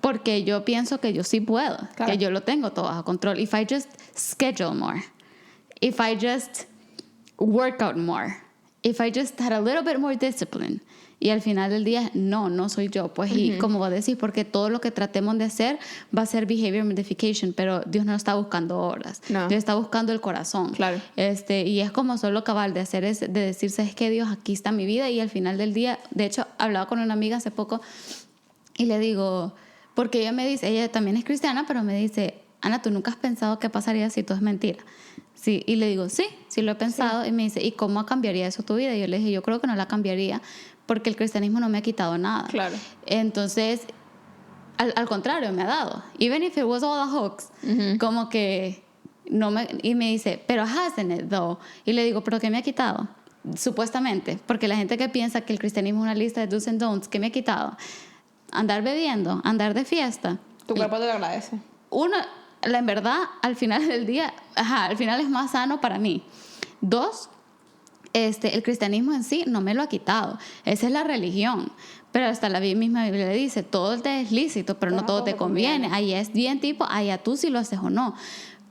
porque yo pienso que yo sí puedo, claro, que yo lo tengo todo bajo control. If I just schedule more, if I just work out more, if I just had a little bit more discipline. Y al final del día, no soy yo. Pues, y como vos decís, porque todo lo que tratemos de hacer va a ser behavior modification, pero Dios no está buscando obras. No. Dios está buscando el corazón. Claro. Y es como solo cabal de hacer de decirse, es que Dios, aquí está mi vida. Y al final del día, de hecho, hablaba con una amiga hace poco y le digo, porque ella me dice, ella también es cristiana, pero me dice, Ana, ¿tú nunca has pensado qué pasaría si todo es mentira? Sí, y le digo, sí lo he pensado. Sí. Y me dice, ¿y cómo cambiaría eso tu vida? Y yo le dije, yo creo que no la cambiaría, porque el cristianismo no me ha quitado nada. Claro. Entonces, al contrario, me ha dado. Even if it was all a hoax, como que no me... Y me dice, pero hasn't it though? Y le digo, ¿pero qué me ha quitado? Supuestamente, porque la gente que piensa que el cristianismo es una lista de do's and don'ts, ¿qué me ha quitado? Andar bebiendo, andar de fiesta. Tu cuerpo te lo agradece. En verdad, al final del día, al final es más sano para mí. 2, el cristianismo en sí no me lo ha quitado. Esa es la religión. Pero hasta la misma Biblia le dice, todo te es lícito, pero no todo te conviene. Ahí es bien tipo, allá tú si lo haces o no.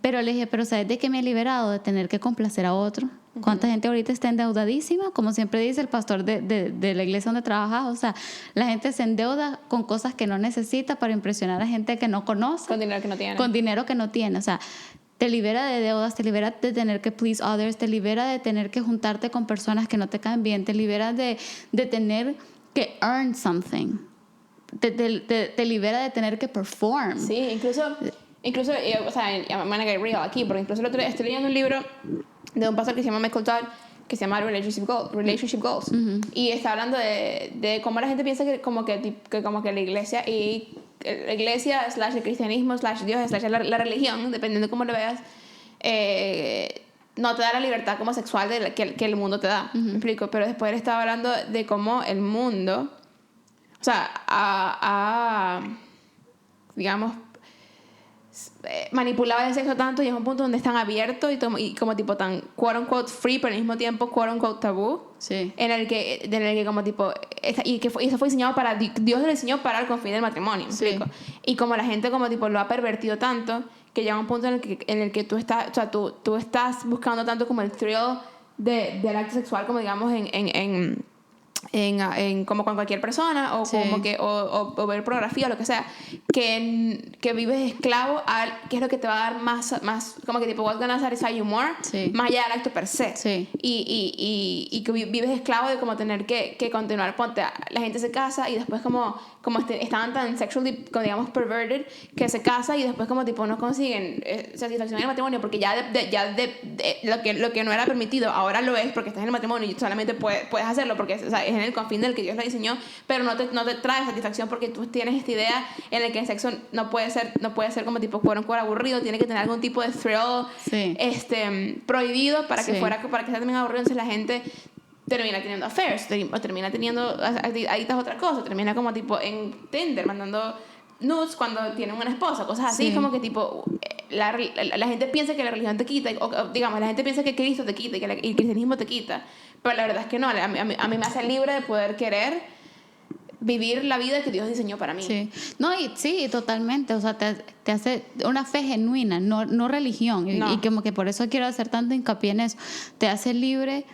Pero le dije, pero ¿sabes de qué me he liberado? De tener que complacer a otro. ¿Cuánta gente ahorita está endeudadísima? Como siempre dice el pastor de la iglesia donde trabajas. O sea, la gente se endeuda con cosas que no necesita para impresionar a gente que no conoce. Con dinero que no tiene. Con dinero que no tiene. O sea, te libera de deudas, te libera de tener que please others, te libera de tener que juntarte con personas que no te caen bien, te libera de tener que earn something. Te libera de tener que perform. Sí, incluso o sea, I'm gonna get real aquí, porque incluso el otro día estoy leyendo un libro de un pastor que se llama Michael Todd, que se llama Relationship Goals. Y está hablando de cómo la gente piensa que como que la iglesia / el cristianismo / Dios / la religión, dependiendo de cómo lo veas, no te da la libertad como sexual que el mundo te da. ¿Me explico? Pero después él estaba hablando de cómo el mundo, o sea, digamos, manipulaba el sexo tanto y es un punto donde están abiertos y como tipo tan quote unquote free, pero al mismo tiempo quote unquote tabú. Sí. En el que como tipo y eso fue diseñado para Dios, lo diseñó para el confín del matrimonio, ¿me explico? Y como la gente como tipo lo ha pervertido tanto que llega un punto en el que tú estás, o sea, tú estás buscando tanto como el thrill del acto sexual, como digamos como con cualquier persona o como que o ver pornografía o lo que sea, que vives esclavo a qué es lo que te va a dar más como que tipo what's gonna satisfy you more, más allá del acto per se, y que vives esclavo de como tener que continuar. Ponte, la gente se casa y después como estaban tan sexually, digamos, perverted, que se casa y después como tipo no consiguen satisfacción en el matrimonio porque ya lo que no era permitido ahora lo es porque estás en el matrimonio y solamente puedes hacerlo porque, o sea, es en el confín del que Dios lo diseñó, pero no te trae satisfacción porque tú tienes esta idea en la que el sexo no puede ser como tipo cuerpo aburrido, tiene que tener algún tipo de thrill prohibido para que sea también aburrido. Entonces la gente termina teniendo affairs o termina teniendo ahí está otra cosa, termina como tipo en Tinder mandando nudes cuando tienen una esposa, cosas así, Sí. como que tipo la gente piensa que la religión te quita, o digamos, la gente piensa que Cristo te quita y que el cristianismo te quita, pero la verdad es que no. A mí me hace libre de poder querer vivir la vida que Dios diseñó para mí. Sí. No, y sí, totalmente. O sea, te hace una fe genuina, no religión. No. Y como que por eso quiero hacer tanto hincapié en eso. Te hace libre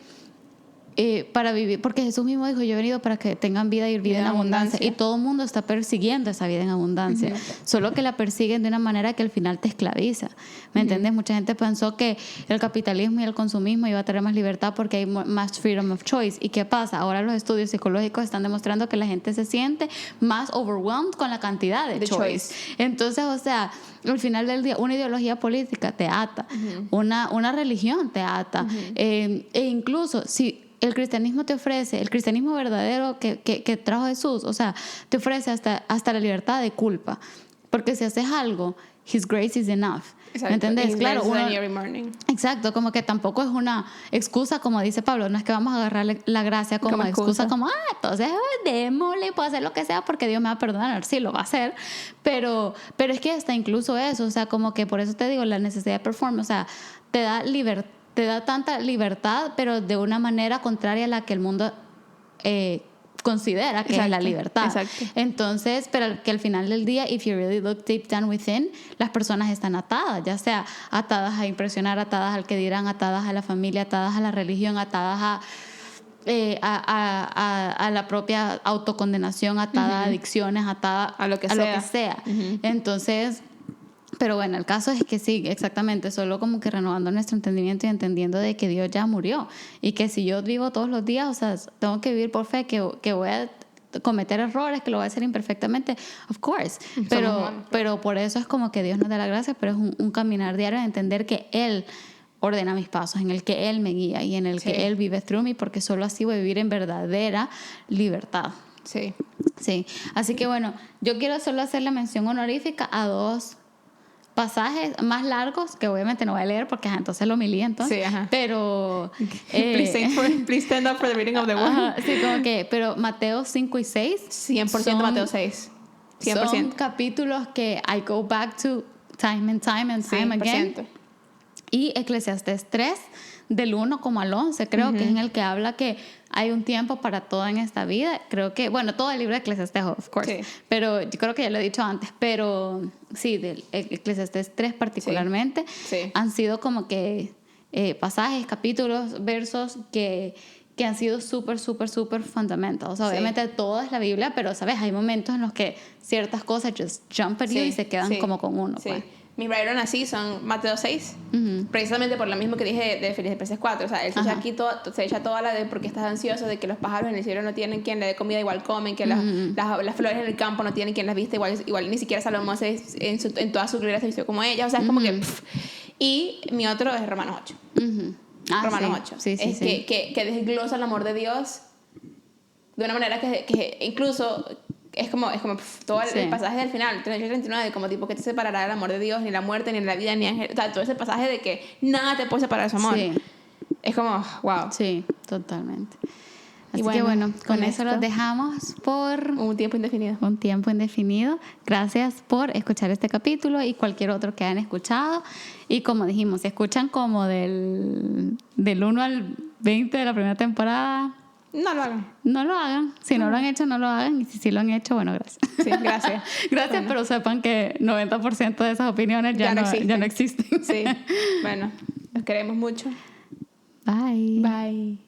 para vivir. Porque Jesús mismo dijo, yo he venido para que tengan vida y vida en abundancia. Y todo el mundo está persiguiendo esa vida en abundancia. Solo que la persiguen de una manera que al final te esclaviza. ¿Me entiendes? Mucha gente pensó que el capitalismo y el consumismo iba a tener más libertad porque hay más freedom of choice. ¿Y qué pasa? Ahora los estudios psicológicos están demostrando que la gente se siente más overwhelmed con la cantidad de choice. Entonces, o sea, al final del día, una ideología política te ata, una religión te ata, e incluso si el cristianismo te ofrece, el cristianismo verdadero que trajo Jesús, o sea, te ofrece hasta la libertad de culpa, porque si haces algo, His grace is enough. Exacto. ¿Me entendés? Claro, Every morning. Exacto, como que tampoco es una excusa, como dice Pablo, no es que vamos a agarrar la gracia como excusa, como, entonces démosle, puedo hacer lo que sea porque Dios me va a perdonar, sí, lo va a hacer, pero es que hasta incluso eso, o sea, como que por eso te digo, la necesidad de performance, o sea, te da tanta libertad, pero de una manera contraria a la que el mundo considera que es la libertad. Exacto. Entonces, pero que al final del día, if you really look deep down within, las personas están atadas, ya sea atadas a impresionar, atadas al que dirán, atadas a la familia, atadas a la religión, atadas a la propia autocondenación, atada a adicciones, atada a lo que sea. Entonces, pero bueno, el caso es que sí, exactamente, solo como que renovando nuestro entendimiento y entendiendo de que Dios ya murió y que si yo vivo todos los días, o sea, tengo que vivir por fe, que voy a cometer errores, que lo voy a hacer imperfectamente, of course, pero por eso es como que Dios nos da la gracia, pero es un caminar diario de entender que Él ordena mis pasos, en el que Él me guía y en el que Él vive through me, porque solo así voy a vivir en verdadera libertad. Sí. Sí, así que bueno, yo quiero solo hacer la mención honorífica a 2 pasajes más largos, que obviamente no voy a leer porque entonces lo humillé entonces. Sí, ajá. Pero please stand up for the reading of the word. sí, como que, pero Mateo 5 y 6 100% Mateo 6. 100%. Son capítulos que I go back to time and time again. 100%. Y Eclesiastés 3, del 1 como al 11, creo que es en el que habla que hay un tiempo para todo en esta vida. Creo que, bueno, todo el libro de Eclesiastés, of course, pero yo creo que ya lo he dicho antes, pero sí, del Eclesiastés 3 particularmente, han sido como que pasajes, capítulos, versos que han sido súper fundamentales. O sea, obviamente todo es la Biblia, pero, ¿sabes? Hay momentos en los que ciertas cosas just jump at you y se quedan como con uno. Sí. Pues. Mis Byron así son Mateo 6, precisamente por lo mismo que dije de Filipenses 4. O sea, él se echa aquí se echa toda la de porque estás ansioso, de que los pájaros en el cielo no tienen quien le dé comida, igual comen, que las flores en el campo no tienen quien las viste, igual ni siquiera Salomón en toda su gloria se vistió como ella. O sea, es como que... Y mi otro es Romanos 8. Romanos 8. Sí, es que desglosa el amor de Dios de una manera que incluso... Es como todo el pasaje del final, 38-39, como tipo que te separará del amor de Dios, ni la muerte, ni la vida, ni ángel. O sea, todo ese pasaje de que nada te puede separar de su amor. Sí. Es como, wow. Sí, totalmente. Así que bueno, con eso los dejamos por un tiempo indefinido. Gracias por escuchar este capítulo y cualquier otro que hayan escuchado. Y como dijimos, si escuchan como del 1 al 20 de la primera temporada... No lo hagan. No lo hagan. Si no lo han hecho, no lo hagan. Y si sí lo han hecho, bueno, gracias. Sí, gracias. Gracias, bueno. Pero sepan que 90% de esas opiniones ya no existen. Sí, bueno, los queremos mucho. Bye. Bye.